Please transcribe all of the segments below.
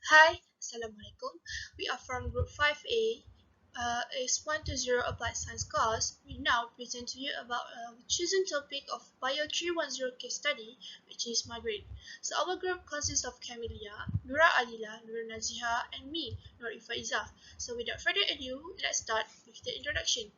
Hi, Assalamualaikum. We are from Group 5A. It's 120 Applied Science course. We now present to you about a chosen topic of BIO310 case study, which is migraine. So our group consists of Camelia, Nura Alila, Nur Naziha, and me, Nur Ifaiza. So without further ado, let's start with the introduction.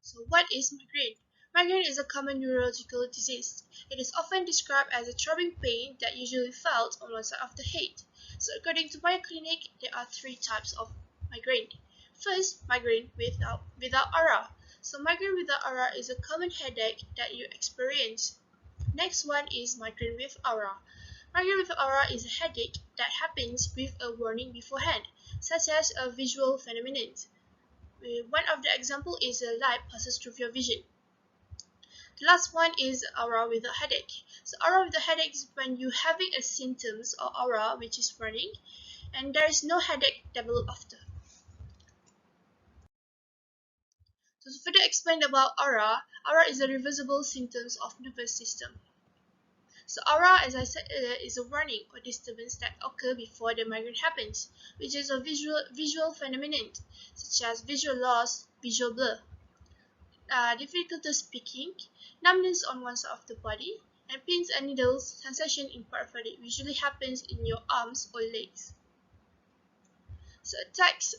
So what is migraine? Migraine is a common neurological disease. It is often described as a throbbing pain that usually felt on one side of the head. So according to my clinic, there are three types of migraine. First, migraine without aura. So migraine without aura is a common headache that you experience. Next one is migraine with aura. Migraine with aura is a headache that happens with a warning beforehand, such as a visual phenomenon. One of the example is a light passes through your vision. The last one is aura with a headache. So aura with a headache is when you having a symptoms or aura which is running and there is no headache develop after. So to further explain about aura is a reversible symptoms of nervous system. So aura, as I said earlier, is a warning or disturbance that occur before the migraine happens, which is a visual phenomenon such as visual loss, visual blur, difficulty speaking, numbness on one side of the body, and pins and needles sensation in periphery usually happens in your arms or legs. So attacks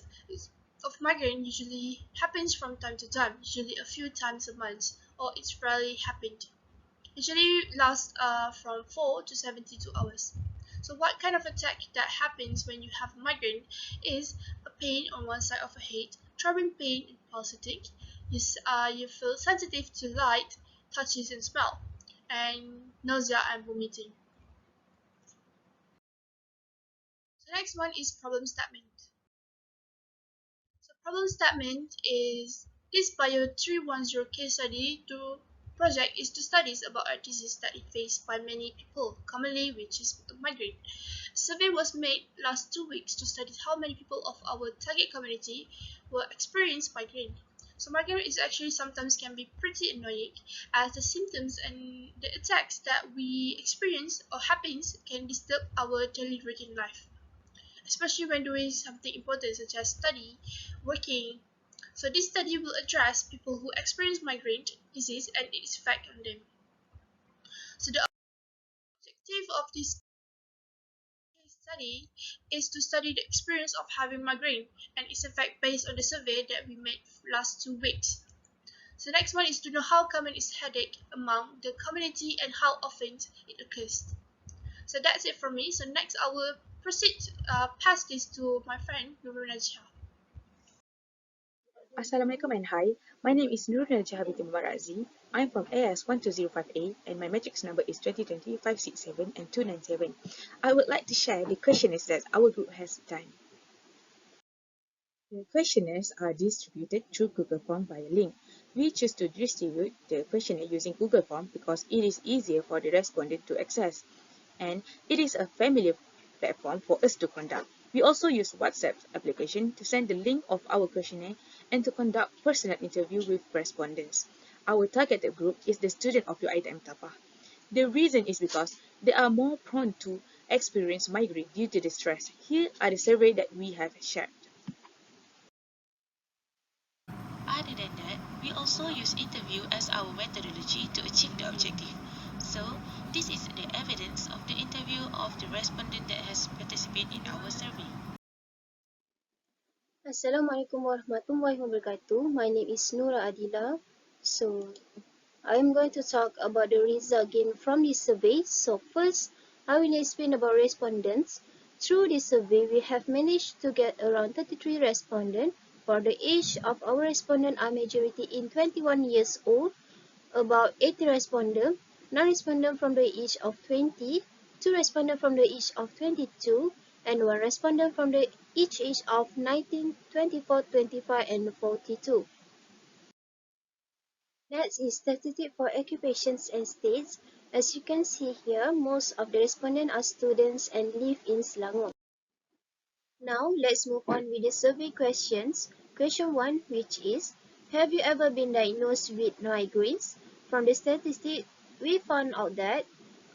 of migraine usually happens from time to time, usually a few times a month, or it's rarely happened. Usually lasts from 4 to 72 hours. So what kind of attack that happens when you have migraine is a pain on one side of the head, throbbing pain and pulsating. You feel sensitive to light, touches and smell, and nausea and vomiting. So next one is problem statement. So problem statement is this Bio 310 case study to project is to studies about a disease that is faced by many people, commonly which is migraine. A survey was made last 2 weeks to study how many people of our target community will experience migraine. So migraine is actually sometimes can be pretty annoying as the symptoms and the attacks that we experience or happens can disturb our daily routine life, especially when doing something important such as study, working. So this study will address people who experience migraine disease and its effect on them. So the objective of this case study is to study the experience of having migraine and its effect based on the survey that we made last 2 weeks. So next one is to know how common is headache among the community and how often it occurs. So that's it from me. So next I will proceed pass this to my friend Nurul Najha. Assalamualaikum and hi. My name is Nurul Jahabiti Mubarazi. I'm from AS12058 and my matrix number is 2020-567 and 297. I would like to share the questionnaires that our group has done. The questionnaires are distributed through Google Form via link. We choose to distribute the questionnaire using Google Form because it is easier for the respondent to access, and it is a familiar platform for us to conduct. We also use WhatsApp application to send the link of our questionnaire and to conduct personal interview with respondents. Our targeted group is the student of your item TAPA. The reason is because they are more prone to experience migraine due to the stress. Here are the survey that we have shared. Other than that, we also use interview as our methodology to achieve the objective. So, this is the evidence of the interview of the respondent that has participated in our survey. Assalamualaikum warahmatullahi wabarakatuh. My name is Nura Adila. So, I am going to talk about the result gained from this survey. So, first, I will explain about respondents. Through this survey, we have managed to get around 33 respondents. For the age of our respondents are majority in 21 years old, about 80 respondents, non-respondent from the age of 20, 2 respondents from the age of 22, and 1 respondent from the each age of 19, 24, 25, and 42. Next is statistic for occupations and states. As you can see here, most of the respondents are students and live in Selangor. Now, let's move on with the survey questions. Question 1, which is, have you ever been diagnosed with migraines? From the statistic, we found out that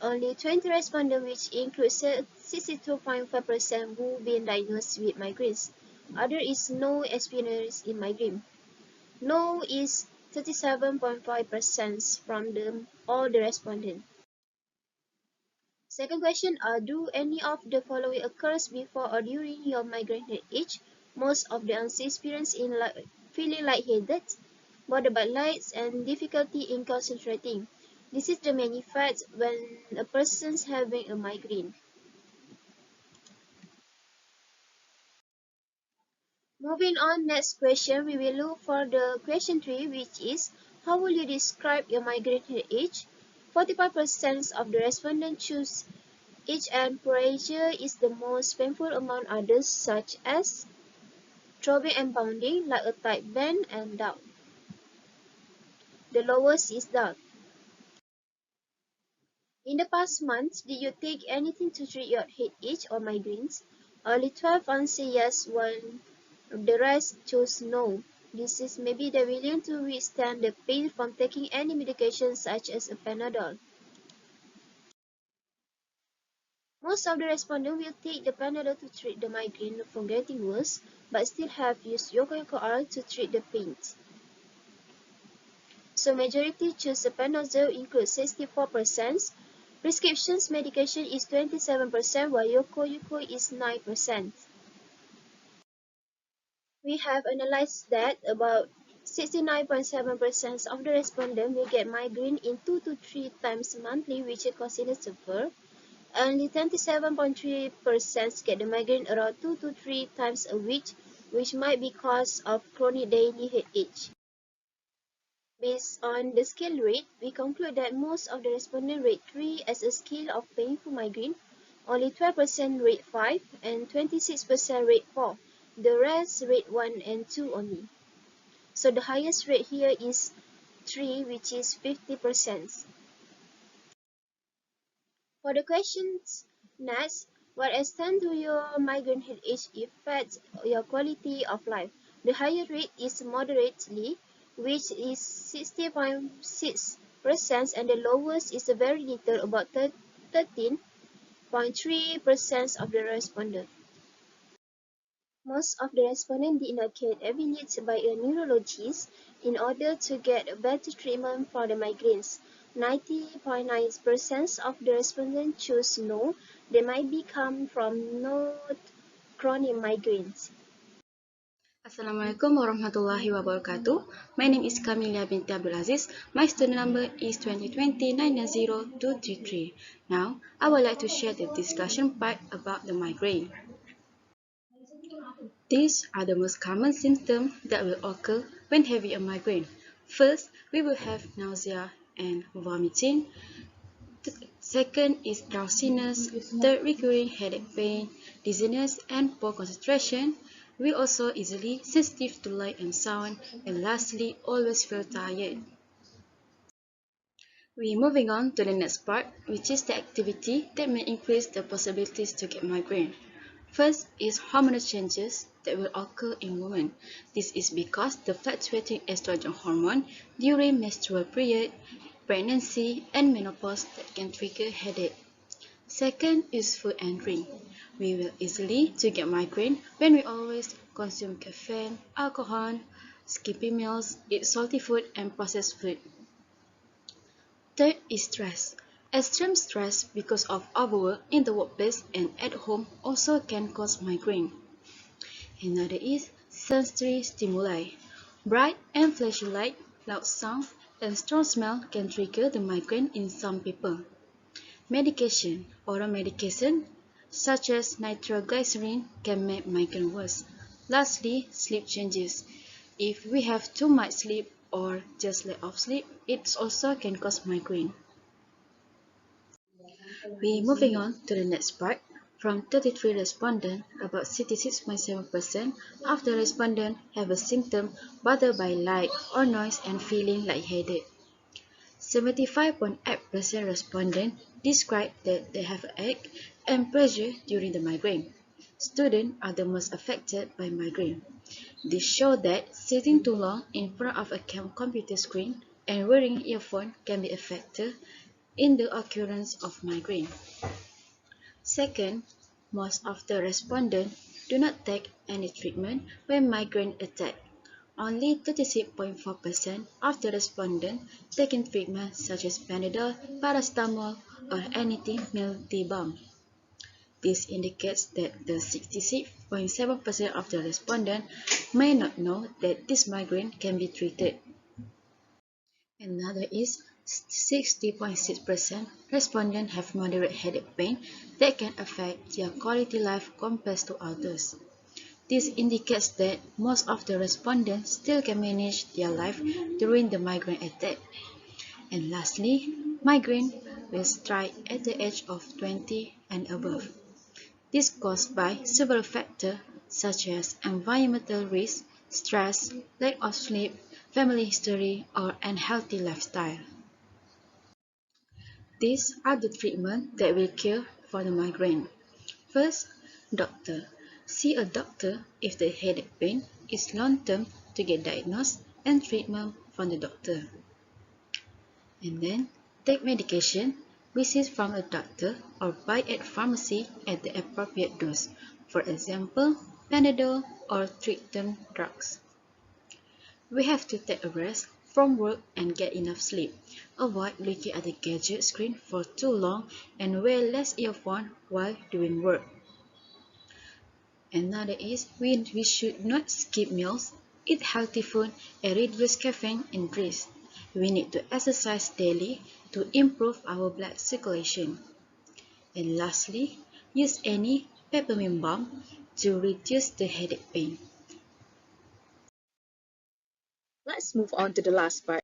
only 20 respondents, which includes 62.5% who been diagnosed with migraines. Other is no experience in migraine. No is 37.5% from all the respondents. Second question, do any of the following occurs before or during your migraine headache? Most of the answers experience in feeling lightheaded, bothered by lights, and difficulty in concentrating. This is the main effect when a person's having a migraine. Moving on, next question, we will look for the question 3, which is, how will you describe your migraine headache? 45% of the respondents choose itch and pressure is the most painful among others, such as throbbing and pounding, like a tight band, and doubt. The lowest is doubt. In the past month, did you take anything to treat your headache or migraines? Only 12 answered yes, while the rest chose no. This is maybe they're willing to withstand the pain from taking any medication such as a Panadol. Most of the respondents will take the Panadol to treat the migraine from getting worse, but still have used Yoko to treat the pain. So majority choose the Panadol includes 64%. Prescriptions medication is 27%, while Yoko is 9%. We have analyzed that about 69.7% of the respondents will get migraine in 2 to 3 times monthly, which is considered severe. Only 27.3% get the migraine around 2 to 3 times a week, which might be cause of chronic daily headache. Based on the scale rate, we conclude that most of the respondents rate 3 as a scale of painful migraine, only 12% rate 5, and 26% rate 4. The rest rate 1 and 2 only. So the highest rate here is 3, which is 50%. For the questions next, what extent do your migraine headache affect your quality of life? The higher rate is moderately, which is 60.6%, and the lowest is very little, about 13.3% of the respondents. Most of the respondents did not get evaluated by a neurologist in order to get a better treatment for the migraines. 90.9% of the respondents chose no. They might be come from not chronic migraines. Assalamualaikum warahmatullahi wabarakatuh. My name is Kamilia binti Abdul Aziz. My student number is 2020-990-233. Now, I would like to share the discussion part about the migraine. These are the most common symptoms that will occur when having a migraine. First, we will have nausea and vomiting. Second is drowsiness. Third, recurring headache pain, dizziness, and poor concentration. We also easily sensitive to light and sound. And lastly, always feel tired. We're moving on to the next part, which is the activity that may increase the possibilities to get migraine. First is hormonal changes that will occur in women. This is because the fluctuating estrogen hormone during menstrual period, pregnancy, and menopause that can trigger headache. Second is food and drink. We will easily to get migraine when we always consume caffeine, alcohol, skipping meals, eat salty food, and processed food. Third is stress. Extreme stress because of overwork in the workplace and at home also can cause migraine. Another is sensory stimuli. Bright and flashy light, loud sound, and strong smell can trigger the migraine in some people. Medication. Oral medication such as nitroglycerin can make migraine worse. Lastly, sleep changes. If we have too much sleep or just lack of sleep, it also can cause migraine. We're moving on to the next part. From 33 respondents, about 66.7% of the respondents have a symptom bothered by light or noise and feeling lightheaded. 75.8% respondents describe that they have ache and pressure during the migraine. Students are the most affected by migraine. This shows that sitting too long in front of a computer screen and wearing earphones can be a factor in the occurrence of migraine. Second, most of the respondents do not take any treatment when migraine attack. Only 36.4% of the respondents taking treatment such as Panadol, paracetamol, or anything balm. This indicates that the 66.7% of the respondents may not know that this migraine can be treated. Another is 60.6% respondents have moderate headache pain that can affect their quality life compared to others. This indicates that most of the respondents still can manage their life during the migraine attack. And lastly, migraine will strike at the age of 20 and above. This is caused by several factors such as environmental risk, stress, lack of sleep, family history, or unhealthy lifestyle. These are the treatments that will cure for the migraine. First, doctor. See a doctor if the headache pain is long-term to get diagnosed and treatment from the doctor. And then, take medication, visit from a doctor or buy at pharmacy at the appropriate dose. For example, Panadol or treat-term drugs. We have to take a rest from work and get enough sleep. Avoid looking at the gadget screen for too long and wear less earphone while doing work. Another is we should not skip meals, eat healthy food, and reduce caffeine in drinks. We need to exercise daily to improve our blood circulation. And lastly, use any peppermint balm to reduce the headache pain. Let's move on to the last part.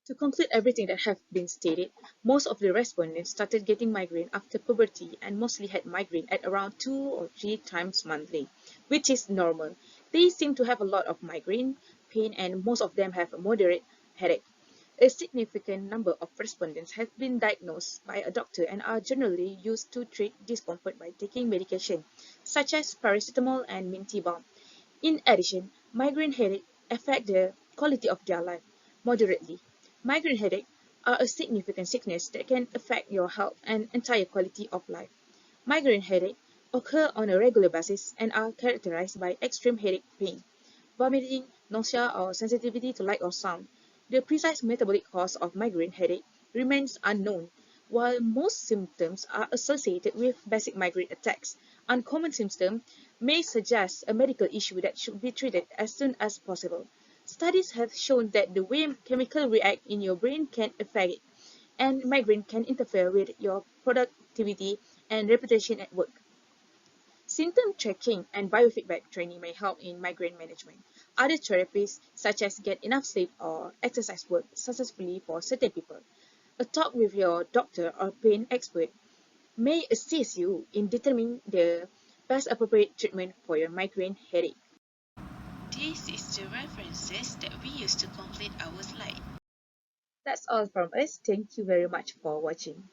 To conclude everything that have been stated, most of the respondents started getting migraine after puberty and mostly had migraine at around 2 or 3 times monthly, which is normal. They seem to have a lot of migraine pain and most of them have a moderate headache. A significant number of respondents have been diagnosed by a doctor and are generally used to treat discomfort by taking medication, such as paracetamol and minty balm. In addition, migraine headache affect the quality of their life moderately. Migraine headache are a significant sickness that can affect your health and entire quality of life. Migraine headache occur on a regular basis and are characterized by extreme headache pain, vomiting, nausea, or sensitivity to light or sound. The precise metabolic cause of migraine headache remains unknown. While most symptoms are associated with basic migraine attacks, uncommon symptoms may suggest a medical issue that should be treated as soon as possible. Studies have shown that the way chemicals react in your brain can affect it, and migraine can interfere with your productivity and reputation at work. Symptom tracking and biofeedback training may help in migraine management. Other therapies, such as get enough sleep or exercise, work successfully for certain people. A talk with your doctor or pain expert may assist you in determining the best appropriate treatment for your migraine headache. This is the references that we use to complete our slide. That's all from us. Thank you very much for watching.